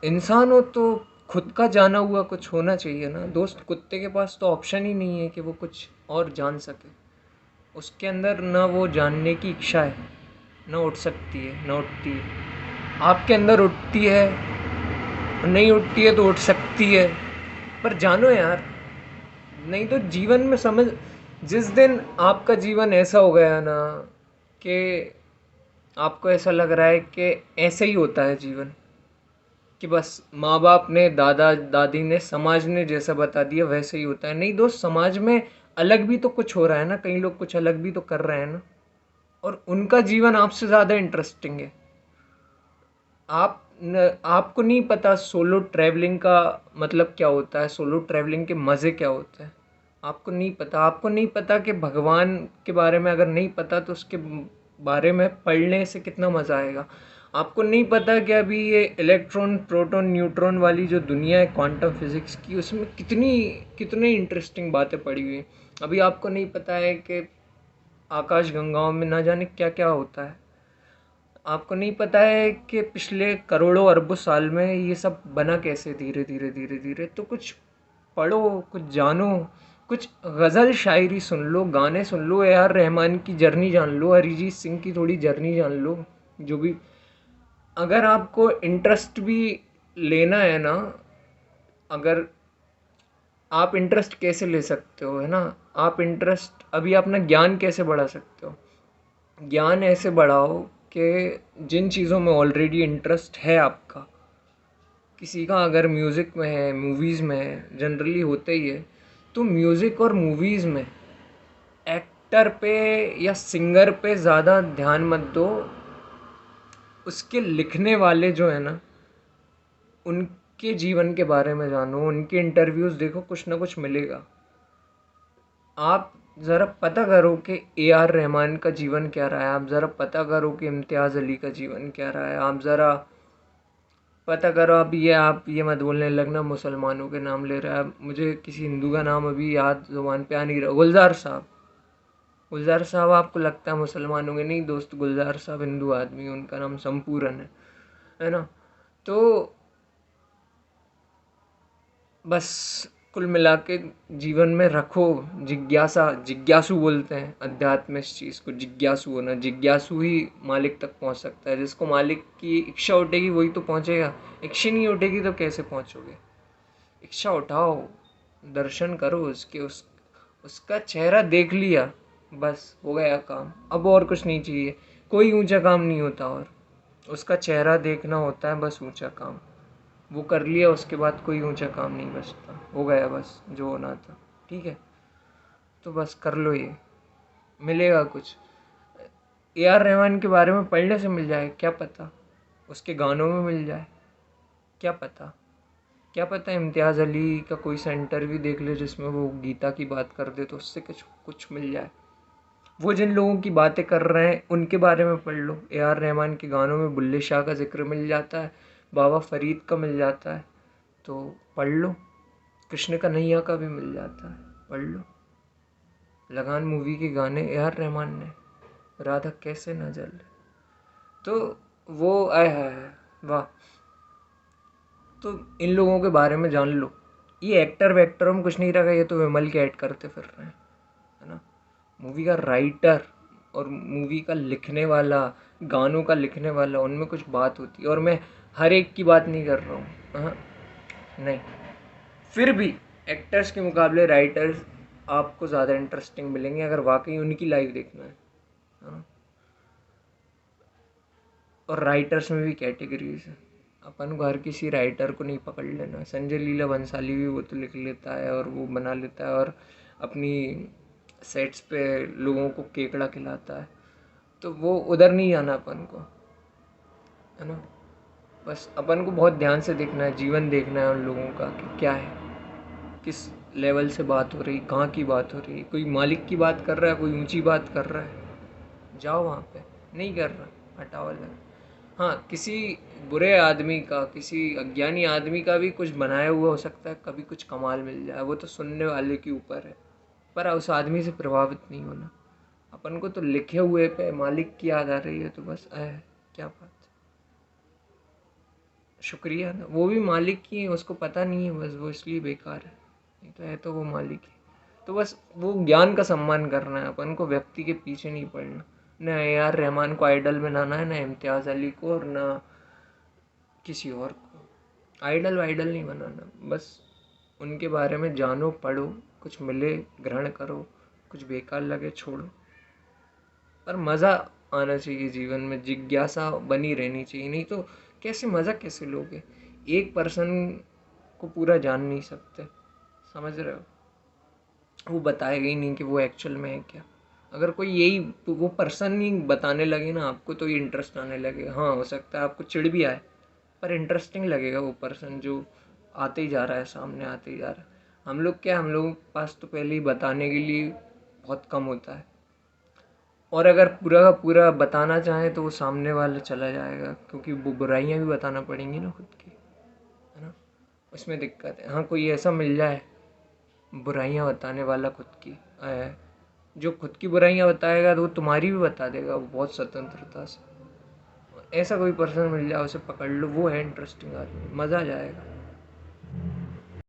इंसान हो तो खुद का जाना हुआ कुछ होना चाहिए ना दोस्त। कुत्ते के पास तो ऑप्शन ही नहीं है कि वो कुछ और जान सके। उसके अंदर ना वो जानने की इच्छा है, ना उठ सकती है ना उठती है। आपके अंदर उठती है, नहीं उठती है तो उठ सकती है। पर जानो यार, नहीं तो जीवन में समझ, जिस दिन आपका जीवन ऐसा हो गया ना कि आपको ऐसा लग रहा है कि ऐसे ही होता है जीवन, कि बस माँ बाप ने, दादा दादी ने, समाज ने जैसा बता दिया वैसे ही होता है। नहीं दोस्त, समाज में अलग भी तो कुछ हो रहा है ना, कई लोग कुछ अलग भी तो कर रहे हैं ना, और उनका जीवन आपसे ज़्यादा इंटरेस्टिंग है। आपको नहीं पता सोलो ट्रैवलिंग का मतलब क्या होता है, सोलो ट्रैवलिंग के मज़े क्या होते हैं। आपको नहीं पता कि भगवान के बारे में अगर नहीं पता तो उसके बारे में पढ़ने से कितना मज़ा आएगा। आपको नहीं पता कि अभी ये इलेक्ट्रॉन प्रोटॉन न्यूट्रॉन वाली जो दुनिया है क्वांटम फिजिक्स की, उसमें कितनी इंटरेस्टिंग बातें पड़ी हुई हैं। अभी आपको नहीं पता है कि आकाश गंगाओं में ना जाने क्या क्या होता है। आपको नहीं पता है कि पिछले करोड़ों अरबों साल में ये सब बना कैसे, धीरे धीरे धीरे धीरे। तो कुछ पढ़ो, कुछ जानो, कुछ गज़ल शायरी सुन लो, गाने सुन लो, ए आर रहमान की जर्नी जान लो, अरिजीत सिंह की थोड़ी जर्नी जान लो। जो भी, अगर आपको इंटरेस्ट भी लेना है ना, अगर आप इंटरेस्ट कैसे ले सकते हो, है ना, आप इंटरेस्ट अभी अपना ज्ञान कैसे बढ़ा सकते हो। ज्ञान ऐसे बढ़ाओ कि जिन चीज़ों में ऑलरेडी इंटरेस्ट है आपका, किसी का अगर म्यूज़िक में है, मूवीज़ में है, जनरली होता ही है, तो म्यूज़िक और मूवीज़ में एक्टर पे या सिंगर पे ज़्यादा ध्यान मत दो। उसके लिखने वाले जो है ना, उनके जीवन के बारे में जानो, उनके इंटरव्यूज़ देखो, कुछ ना कुछ मिलेगा। आप ज़रा पता करो कि ए आर रहमान का जीवन क्या रहा है, आप ज़रा पता करो कि इम्तियाज़ अली का जीवन क्या रहा है, आप ज़रा पता करो। आप ये मत बोलने लगना मुसलमानों के नाम ले रहा है। मुझे किसी हिंदू का नाम अभी याद ज़ुबान पे आ नहीं रहा। गुलजार साहब, गुलजार साहब आपको लगता है मुसलमानों के, नहीं दोस्त, गुलजार साहब हिंदू आदमी, उनका नाम संपूरन है ना। तो बस कुल मिला के जीवन में रखो जिज्ञासा। जिज्ञासु बोलते हैं अध्यात्म में इस चीज़ को, जिज्ञासु होना। जिज्ञासु ही मालिक तक पहुंच सकता है। जिसको मालिक की इच्छा उठेगी वही तो पहुंचेगा। इच्छा नहीं उठेगी तो कैसे पहुंचोगे। इच्छा उठाओ, दर्शन करो उसके, उसका चेहरा देख लिया, बस हो गया काम। अब और कुछ नहीं चाहिए, कोई ऊंचा काम नहीं होता, और उसका चेहरा देखना होता है बस ऊंचा काम। वो कर लिया, उसके बाद कोई ऊंचा काम नहीं बचता, हो गया बस जो होना था। ठीक है, तो बस कर लो ये, मिलेगा कुछ। ए आर रहमान के बारे में पढ़ने से मिल जाए, क्या पता उसके गानों में मिल जाए, क्या पता। क्या पता इम्तियाज़ अली का कोई सा इंटरव्यू देख ले जिसमें वो गीता की बात कर दे, तो उससे कुछ कुछ मिल जाए। वो जिन लोगों की बातें कर रहे हैं उनके बारे में पढ़ लो। ए आर रहमान के गानों में बुल्ले शाह का जिक्र मिल जाता है, बाबा फरीद का मिल जाता है, तो पढ़ लो। कृष्ण कन्हैया का भी मिल जाता है, पढ़ लो। लगान मूवी के गाने ए आर रहमान ने, राधा कैसे न जले, तो वो आय है, वाह। तो इन लोगों के बारे में जान लो। ये एक्टर वेक्टरों में कुछ नहीं रखा, ये तो विमल के ऐड करते फिर रहे हैं, है ना। मूवी का राइटर और मूवी का लिखने वाला, गानों का लिखने वाला, उनमें कुछ बात होती है। और मैं हर एक की बात नहीं कर रहा हूँ, हाँ, नहीं। फिर भी एक्टर्स के मुकाबले राइटर्स आपको ज़्यादा इंटरेस्टिंग मिलेंगे अगर वाकई उनकी लाइफ देखना है, हाँ। और राइटर्स में भी कैटेगरीज है। अपन को हर किसी राइटर को नहीं पकड़ लेना। संजय लीला भंसाली भी वो तो लिख लेता है और वो बना लेता है और अपनी सेट्स पे लोगों को केकड़ा खिलाता है, तो वो उधर नहीं जाना अपन को, है ना। बस अपन को बहुत ध्यान से देखना है, जीवन देखना है उन लोगों का कि क्या है, किस लेवल से बात हो रही, कहाँ की बात हो रही। कोई मालिक की बात कर रहा है, कोई ऊंची बात कर रहा है, जाओ वहाँ पे। नहीं कर रहा, हटाओ अलग। हाँ, किसी बुरे आदमी का, किसी अज्ञानी आदमी का भी कुछ बनाया हुआ हो सकता है, कभी कुछ कमाल मिल जाए, वो तो सुनने वाले के ऊपर है। पर उस आदमी से प्रभावित नहीं होना। अपन को तो लिखे हुए पे मालिक की याद आ रही है, तो बस क्या बात। शुक्रिया ना, वो भी मालिक की है, उसको पता नहीं है, बस वो इसलिए बेकार है, नहीं तो है तो वो मालिक है। तो बस वो ज्ञान का सम्मान करना है अपन को, व्यक्ति के पीछे नहीं पड़ना। न यार रहमान को आइडल बनाना है, ना इम्तियाज़ अली को, और ना किसी और को। आइडल वाइडल नहीं बनाना, बस उनके बारे में जानो, पढ़ो, कुछ मिले ग्रहण करो, कुछ बेकार लगे छोड़ो, पर मज़ा आना चाहिए जीवन में, जिज्ञासा बनी रहनी चाहिए। नहीं तो कैसे मज़ा कैसे लोगे? एक पर्सन को पूरा जान नहीं सकते, समझ रहे हो? वो बताएगा ही नहीं कि वो एक्चुअल में है क्या। अगर कोई यही वो पर्सन ही बताने लगे ना आपको, तो ये इंटरेस्ट आने लगेगा। हाँ, हो सकता है आपको चिढ़ भी आए, पर इंटरेस्टिंग लगेगा वो पर्सन जो आते ही जा रहा है, सामने आते ही जा रहा है। हम लोग क्या, हम लोगों के पास तो पहले ही बताने के लिए बहुत कम होता है, और अगर पूरा का पूरा बताना चाहें तो वो सामने वाला चला जाएगा, क्योंकि वो बुराइयां भी बताना पड़ेंगी ना खुद की, है ना? उसमें दिक्कत है। हाँ, कोई ऐसा मिल जाए बुराइयां बताने वाला खुद की, जो खुद की बुराइयां बताएगा तो वो तुम्हारी भी बता देगा, वो बहुत स्वतंत्रता से। ऐसा कोई पर्सन मिल जाए, उसे पकड़ लो, वो है इंटरेस्टिंग आदमी, मज़ा आ जाएगा।